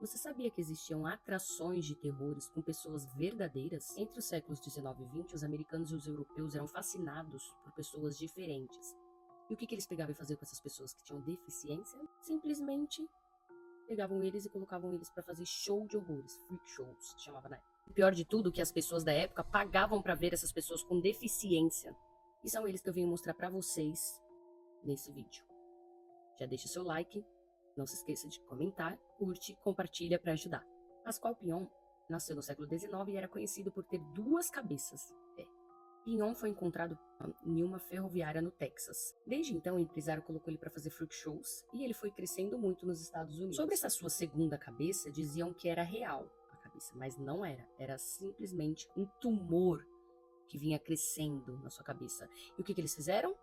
Você sabia que existiam atrações de terrores com pessoas verdadeiras? Entre os séculos 19 e 20, os americanos e os europeus eram fascinados por pessoas diferentes. E o que eles pegavam e faziam com essas pessoas que tinham deficiência? Simplesmente pegavam eles e colocavam eles para fazer show de horrores, freak shows, se chamava na época. O pior de tudo é que as pessoas da época pagavam para ver essas pessoas com deficiência. E são eles que eu venho mostrar para vocês nesse vídeo. Já deixa seu like, não se esqueça de comentar, curte, compartilha para ajudar. Pascoal Pion nasceu no século XIX e era conhecido por ter duas cabeças. Pion foi encontrado em uma ferroviária no Texas. Desde então, o empresário colocou ele para fazer freak shows e ele foi crescendo muito nos Estados Unidos. Sobre essa sua segunda cabeça, diziam que era real a cabeça, mas não era. Era simplesmente um tumor que vinha crescendo na sua cabeça. E o que eles fizeram?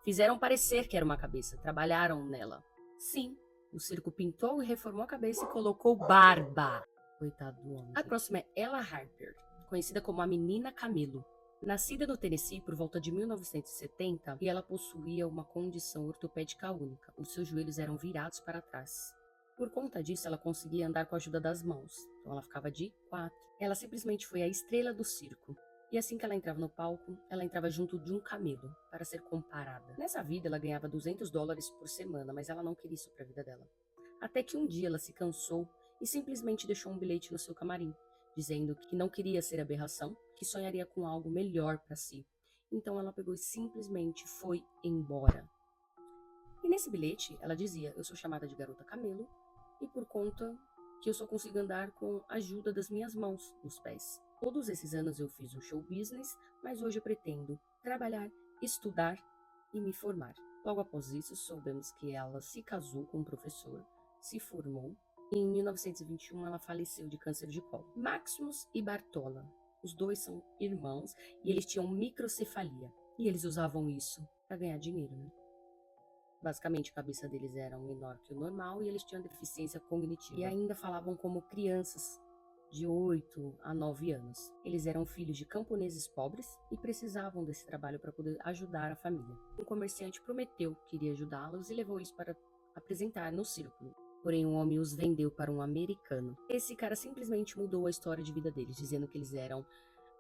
Fizeram parecer que era uma cabeça, trabalharam nela. Sim, o circo pintou e reformou a cabeça e colocou barba. Coitado do homem. A próxima é Ella Harper, conhecida como a Menina Camelo. Nascida no Tennessee por volta de 1970, e ela possuía uma condição ortopédica única. Os seus joelhos eram virados para trás. Por conta disso, ela conseguia andar com a ajuda das mãos. Então ela ficava de quatro. Ela simplesmente foi a estrela do circo. E assim que ela entrava no palco, ela entrava junto de um camelo, para ser comparada. Nessa vida, ela ganhava $200 por semana, mas ela não queria isso para a vida dela. Até que um dia ela se cansou e simplesmente deixou um bilhete no seu camarim, dizendo que não queria ser aberração, que sonharia com algo melhor para si. Então ela pegou e simplesmente foi embora. E nesse bilhete ela dizia: eu sou chamada de Garota Camelo e por conta que eu só consigo andar com a ajuda das minhas mãos, dos pés. Todos esses anos eu fiz o show business, mas hoje eu pretendo trabalhar, estudar e me formar. Logo após isso, soubemos que ela se casou com um professor, se formou, e em 1921 ela faleceu de câncer de colo. Maximus e Bartola, os dois são irmãos e eles tinham microcefalia. E eles usavam isso para ganhar dinheiro, né? Basicamente, a cabeça deles era menor que o normal e eles tinham deficiência cognitiva. E ainda falavam como crianças de 8 a 9 anos. Eles eram filhos de camponeses pobres e precisavam desse trabalho para poder ajudar a família. Um comerciante prometeu que iria ajudá-los e levou eles para apresentar no circo. Porém, um homem os vendeu para um americano. Esse cara simplesmente mudou a história de vida deles, dizendo que eles eram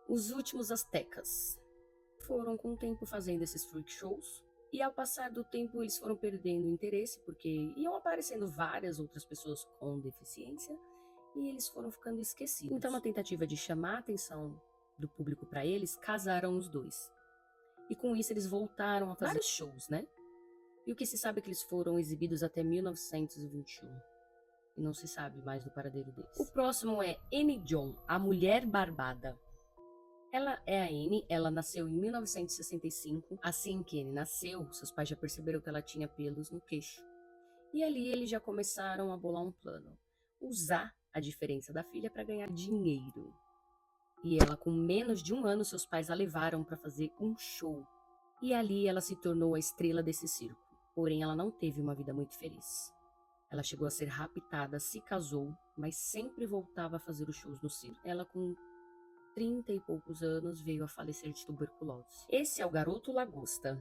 os últimos astecas. Foram com o tempo fazendo esses freak shows. E ao passar do tempo, eles foram perdendo o interesse, porque iam aparecendo várias outras pessoas com deficiência, e eles foram ficando esquecidos. Então, na tentativa de chamar a atenção do público para eles, casaram os dois. E com isso, eles voltaram a fazer vários shows, né? E o que se sabe é que eles foram exibidos até 1921. E não se sabe mais do paradeiro deles. O próximo é Annie John, a Mulher Barbada. Ela é a Annie, ela nasceu em 1965. Assim que Annie nasceu, seus pais já perceberam que ela tinha pelos no queixo. E ali eles já começaram a bolar um plano. Usar a diferença da filha para ganhar dinheiro. E ela, com menos de um ano, seus pais a levaram para fazer um show. E ali ela se tornou a estrela desse circo. Porém, ela não teve uma vida muito feliz. Ela chegou a ser raptada, se casou, mas sempre voltava a fazer os shows no circo. Ela, com 30 e poucos anos, veio a falecer de tuberculose. Esse é o Garoto Lagosta.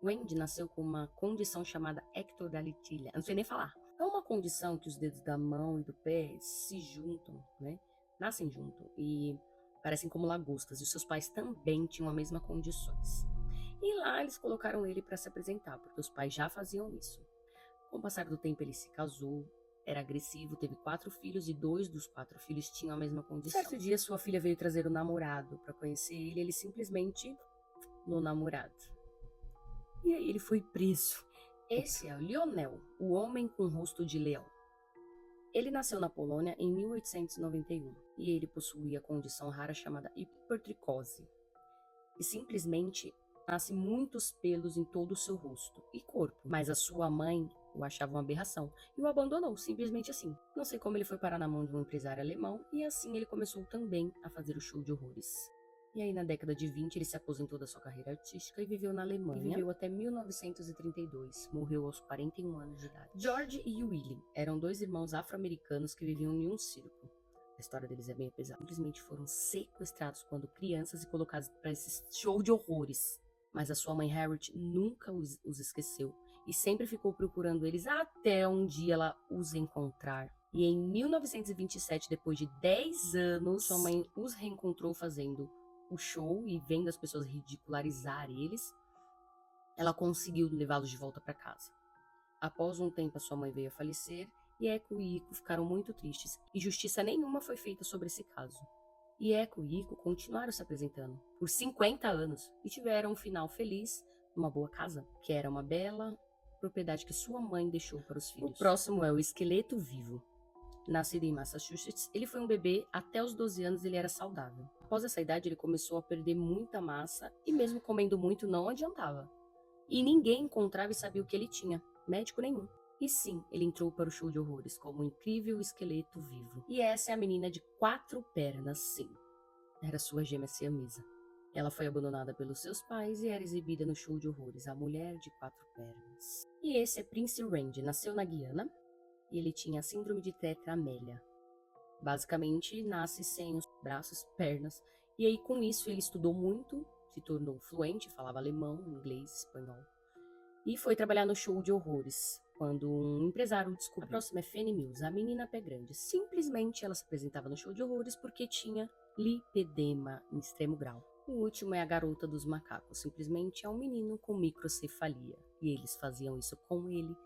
Wendy nasceu com uma condição chamada ectodactilia. Eu não sei nem falar. É uma condição que os dedos da mão e do pé se juntam, né? Nascem junto e parecem como lagostas. E os seus pais também tinham as mesmas condições. E lá eles colocaram ele para se apresentar, porque os pais já faziam isso. Com o passar do tempo ele se casou, era agressivo, teve 4 filhos e 2 dos 4 filhos tinham a mesma condição. Certo dia sua filha veio trazer o namorado para conhecer ele, ele simplesmente no namorado. E aí ele foi preso. Esse é o Lionel, o homem com rosto de leão. Ele nasceu na Polônia em 1891 e ele possuía a condição rara chamada hipertricose. E simplesmente nasce muitos pelos em todo o seu rosto e corpo. Mas a sua mãe o achava uma aberração e o abandonou, simplesmente assim. Não sei como ele foi parar na mão de um empresário alemão e assim ele começou também a fazer o show de horrores. E aí, na década de 20, ele se aposentou da sua carreira artística e viveu na Alemanha. E viveu até 1932. Morreu aos 41 anos de idade. George e Willie eram 2 irmãos afro-americanos que viviam em um circo. A história deles é bem pesada. Simplesmente foram sequestrados quando crianças e colocados para esse show de horrores. Mas a sua mãe Harriet nunca os esqueceu. E sempre ficou procurando eles até um dia ela os encontrar. E em 1927, depois de 10 anos, sua mãe os reencontrou fazendo o show e vendo as pessoas ridicularizar eles, ela conseguiu levá-los de volta para casa. Após um tempo, a sua mãe veio a falecer e Eco e Iko ficaram muito tristes e justiça nenhuma foi feita sobre esse caso. E Eco e Iko continuaram se apresentando por 50 anos e tiveram um final feliz numa boa casa, que era uma bela propriedade que sua mãe deixou para os filhos. O próximo é o esqueleto vivo. Nascido em Massachusetts, ele foi um bebê até os 12 anos ele era saudável. Após essa idade, ele começou a perder muita massa e mesmo comendo muito não adiantava. E ninguém encontrava e sabia o que ele tinha, médico nenhum. E sim, ele entrou para o show de horrores como um incrível esqueleto vivo. E essa é a menina de 4 pernas, sim. Era sua gêmea siamesa. Ela foi abandonada pelos seus pais e era exibida no show de horrores, a mulher de 4 pernas. E esse é Prince Randy, nasceu na Guiana e ele tinha a síndrome de Tetra Amélia. Basicamente, nasce sem os braços, pernas, e aí com isso ele estudou muito, se tornou fluente, falava alemão, inglês, espanhol, e foi trabalhar no show de horrores, quando um empresário o descobriu. A próxima é Fanny Mills, a menina pé grande. Simplesmente ela se apresentava no show de horrores porque tinha lipedema em extremo grau. O último é a garota dos macacos, simplesmente é um menino com microcefalia, e eles faziam isso com ele